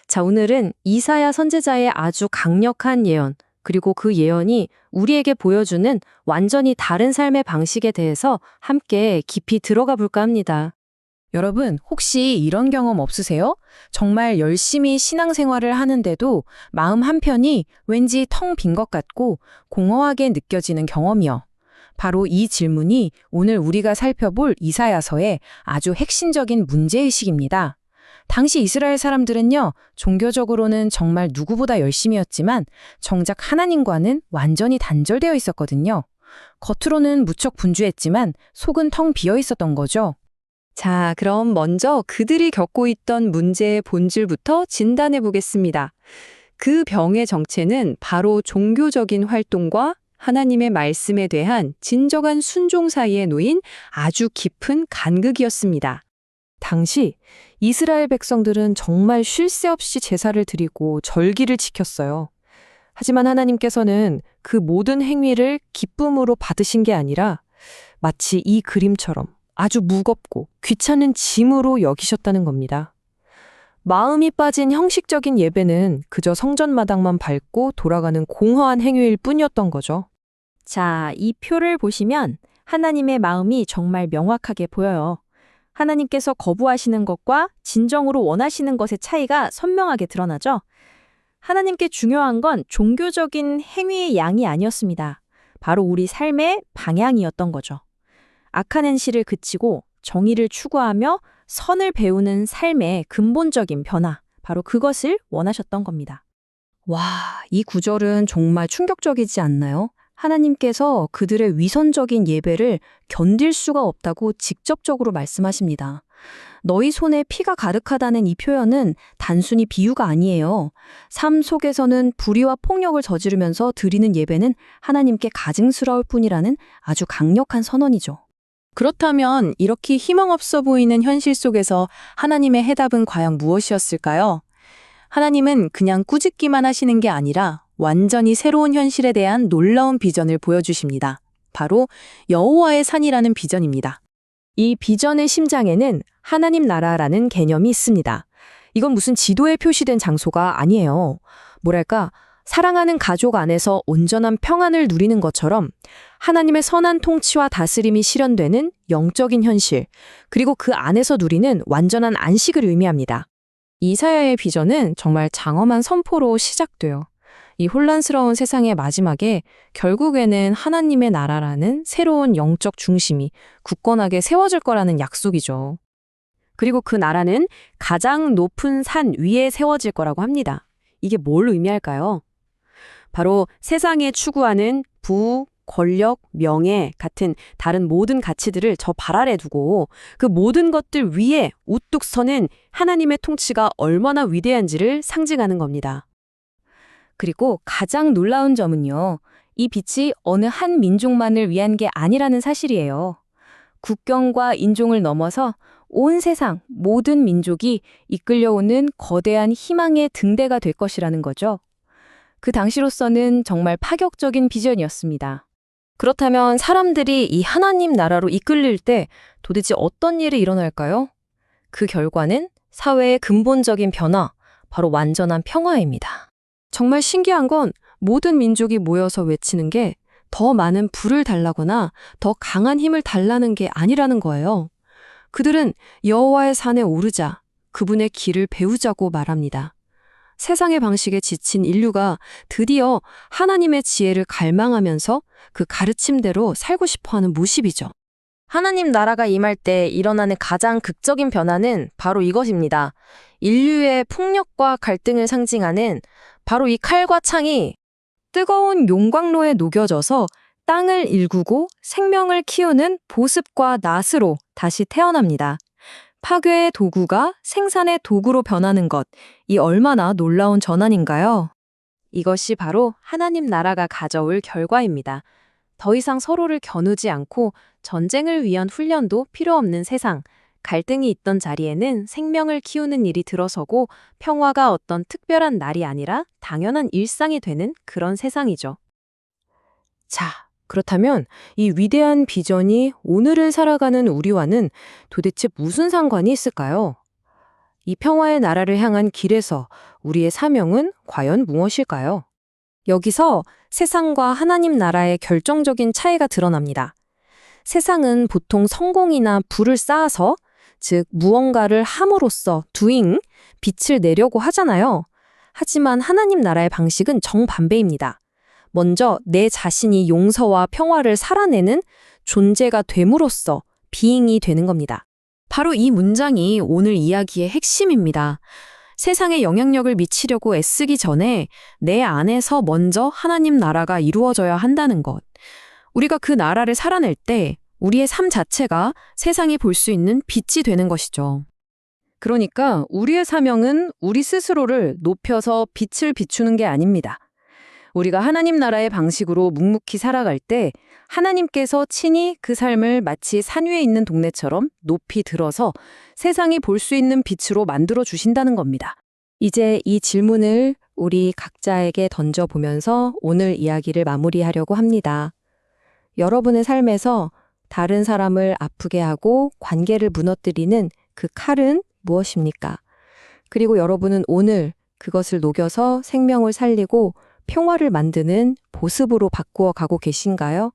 자, 오늘은 이사야 선지자의 아주 강력한 예언, 그리고 그 예언이 우리에게 보여주는 완전히 다른 삶의 방식에 대해서 함께 깊이 들어가 볼까 합니다. 여러분, 혹시 이런 경험 없으세요? 정말 열심히 신앙생활을 하는데도 마음 한편이 왠지 텅 빈 것 같고 공허하게 느껴지는 경험이요. 바로 이 질문이 오늘 우리가 살펴볼 이사야서의 아주 핵심적인 문제의식입니다. 당시 이스라엘 사람들은요, 종교적으로는 정말 누구보다 열심이었지만 정작 하나님과는 완전히 단절되어 있었거든요. 겉으로는 무척 분주했지만 속은 텅 비어 있었던 거죠. 자, 그럼 먼저 그들이 겪고 있던 문제의 본질부터 진단해 보겠습니다. 그 병의 정체는 바로 종교적인 활동과 하나님의 말씀에 대한 진정한 순종 사이에 놓인 아주 깊은 간극이었습니다. 당시 이스라엘 백성들은 정말 쉴 새 없이 제사를 드리고 절기를 지켰어요. 하지만 하나님께서는 그 모든 행위를 기쁨으로 받으신 게 아니라 마치 이 그림처럼 아주 무겁고 귀찮은 짐으로 여기셨다는 겁니다. 마음이 빠진 형식적인 예배는 그저 성전마당만 밟고 돌아가는 공허한 행위일 뿐이었던 거죠. 자, 이 표를 보시면 하나님의 마음이 정말 명확하게 보여요. 하나님께서 거부하시는 것과 진정으로 원하시는 것의 차이가 선명하게 드러나죠. 하나님께 중요한 건 종교적인 행위의 양이 아니었습니다. 바로 우리 삶의 방향이었던 거죠. 악한 행실을 그치고 정의를 추구하며 선을 배우는 삶의 근본적인 변화, 바로 그것을 원하셨던 겁니다. 와, 이 구절은 정말 충격적이지 않나요? 하나님께서 그들의 위선적인 예배를 견딜 수가 없다고 직접적으로 말씀하십니다. 너희 손에 피가 가득하다는 이 표현은 단순히 비유가 아니에요. 삶 속에서는 불의와 폭력을 저지르면서 드리는 예배는 하나님께 가증스러울 뿐이라는 아주 강력한 선언이죠. 그렇다면 이렇게 희망 없어 보이는 현실 속에서 하나님의 해답은 과연 무엇이었을까요? 하나님은 그냥 꾸짖기만 하시는 게 아니라 완전히 새로운 현실에 대한 놀라운 비전을 보여주십니다. 바로 여호와의 산이라는 비전입니다. 이 비전의 심장에는 하나님 나라라는 개념이 있습니다. 이건 무슨 지도에 표시된 장소가 아니에요. 뭐랄까, 사랑하는 가족 안에서 온전한 평안을 누리는 것처럼 하나님의 선한 통치와 다스림이 실현되는 영적인 현실, 그리고 그 안에서 누리는 완전한 안식을 의미합니다. 이사야의 비전은 정말 장엄한 선포로 시작돼요. 이 혼란스러운 세상의 마지막에 결국에는 하나님의 나라라는 새로운 영적 중심이 굳건하게 세워질 거라는 약속이죠. 그리고 그 나라는 가장 높은 산 위에 세워질 거라고 합니다. 이게 뭘 의미할까요? 바로 세상에 추구하는 부, 권력, 명예 같은 다른 모든 가치들을 저 발 아래 두고 그 모든 것들 위에 우뚝 서는 하나님의 통치가 얼마나 위대한지를 상징하는 겁니다. 그리고 가장 놀라운 점은요, 이 빛이 어느 한 민족만을 위한 게 아니라는 사실이에요. 국경과 인종을 넘어서 온 세상 모든 민족이 이끌려오는 거대한 희망의 등대가 될 것이라는 거죠. 그 당시로서는 정말 파격적인 비전이었습니다. 그렇다면 사람들이 이 하나님 나라로 이끌릴 때 도대체 어떤 일이 일어날까요? 그 결과는 사회의 근본적인 변화, 바로 완전한 평화입니다. 정말 신기한 건 모든 민족이 모여서 외치는 게 더 많은 불을 달라거나 더 강한 힘을 달라는 게 아니라는 거예요. 그들은 여호와의 산에 오르자, 그분의 길을 배우자고 말합니다. 세상의 방식에 지친 인류가 드디어 하나님의 지혜를 갈망하면서 그 가르침대로 살고 싶어하는 모습이죠. 하나님 나라가 임할 때 일어나는 가장 극적인 변화는 바로 이것입니다. 인류의 폭력과 갈등을 상징하는 바로 이 칼과 창이 뜨거운 용광로에 녹여져서 땅을 일구고 생명을 키우는 보습과 낫으로 다시 태어납니다. 파괴의 도구가 생산의 도구로 변하는 것, 이 얼마나 놀라운 전환인가요? 이것이 바로 하나님 나라가 가져올 결과입니다. 더 이상 서로를 겨누지 않고 전쟁을 위한 훈련도 필요 없는 세상, 갈등이 있던 자리에는 생명을 키우는 일이 들어서고 평화가 어떤 특별한 날이 아니라 당연한 일상이 되는 그런 세상이죠. 자, 그렇다면 이 위대한 비전이 오늘을 살아가는 우리와는 도대체 무슨 상관이 있을까요? 이 평화의 나라를 향한 길에서 우리의 사명은 과연 무엇일까요? 여기서 세상과 하나님 나라의 결정적인 차이가 드러납니다. 세상은 보통 성공이나 부를 쌓아서, 즉 무언가를 함으로써 doing, 빛을 내려고 하잖아요. 하지만 하나님 나라의 방식은 정반대입니다. 먼저 내 자신이 용서와 평화를 살아내는 존재가 됨으로써 being이 되는 겁니다. 바로 이 문장이 오늘 이야기의 핵심입니다. 세상에 영향력을 미치려고 애쓰기 전에 내 안에서 먼저 하나님 나라가 이루어져야 한다는 것. 우리가 그 나라를 살아낼 때 우리의 삶 자체가 세상이 볼 수 있는 빛이 되는 것이죠. 그러니까 우리의 사명은 우리 스스로를 높여서 빛을 비추는 게 아닙니다. 우리가 하나님 나라의 방식으로 묵묵히 살아갈 때 하나님께서 친히 그 삶을 마치 산 위에 있는 동네처럼 높이 들어서 세상이 볼 수 있는 빛으로 만들어 주신다는 겁니다. 이제 이 질문을 우리 각자에게 던져보면서 오늘 이야기를 마무리하려고 합니다. 여러분의 삶에서 다른 사람을 아프게 하고 관계를 무너뜨리는 그 칼은 무엇입니까? 그리고 여러분은 오늘 그것을 녹여서 생명을 살리고 평화를 만드는 보습으로 바꾸어 가고 계신가요?